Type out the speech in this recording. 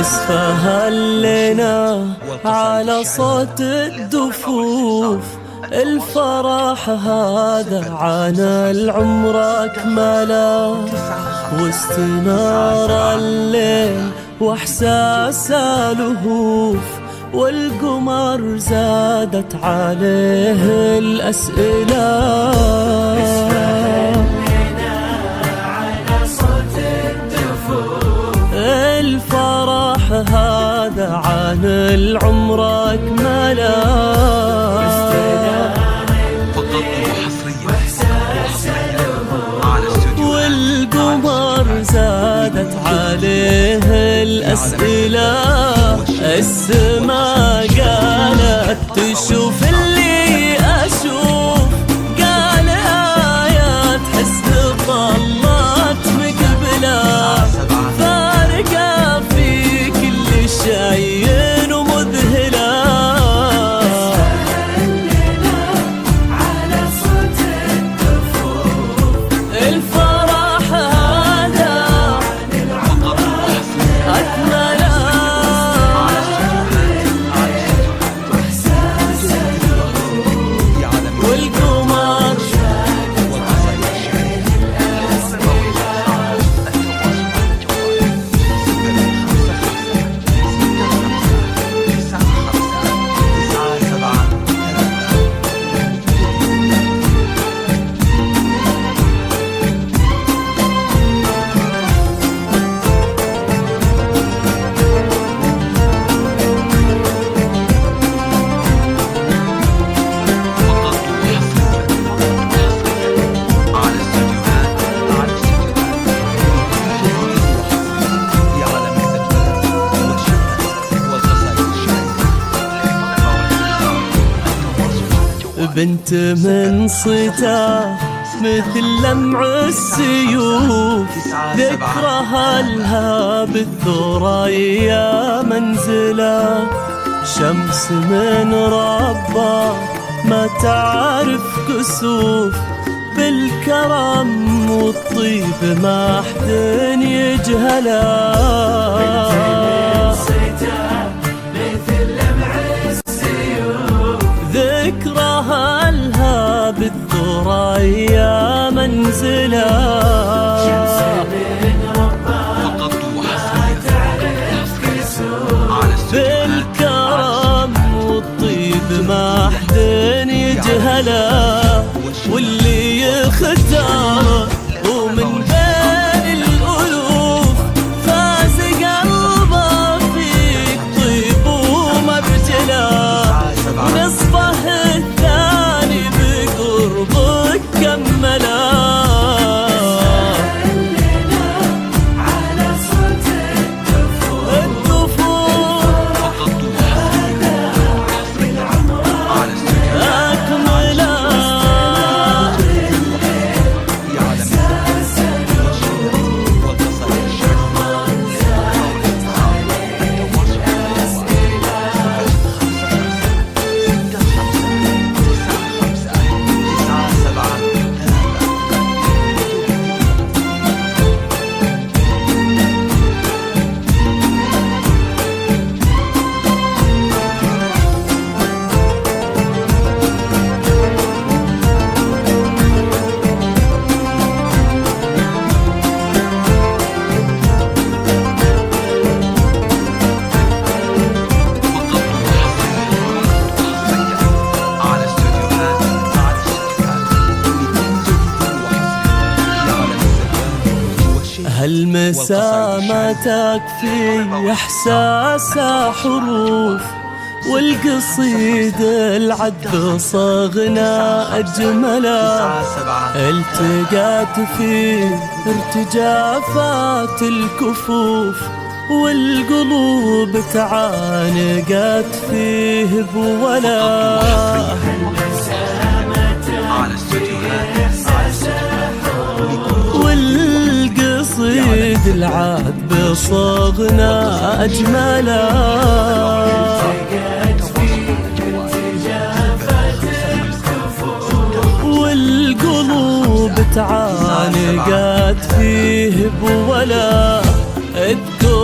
اسفه لنا على صوت الدفوف، الفرح هذا عن العمر أكمله، واستنار الليل واحساس الهوف، والقمر زادت عليه الأسئلة. الفرح هذا عن العمر أكمله، والقمر زادت عليه الأسئلة. السما قالت تشوف اللي أشوف، قال آيات حسن طلت مقبلة، فارقة في كل شيء ومذهلة. الفرح هذا أكمله، والقمر بنت من صيتا مثل لمع السيوف، ذكرها لها بالثريا منزلة، شمس من ربك ما تعرف كسوف، بالكرم والطيب ما حد يجهلها. ذكرها لها بالثريا منزلة، بالكرم والطيب ما حد يجهله، واللي يختار ومن بين الألوف، فاز قلبه فيك طيب ومبجله، نصفه الثاني بقربك كمله. هالمسا ما تكفي إحساسها حروف، والقصيد العذب صغنا أجمله، التقات فيه ارتجافات الكفوف، والقلوب تعانقت فيه بولا. والقصيد العذب صغنا أجمله، والقلوب تعانقت فيه بولا. اذكر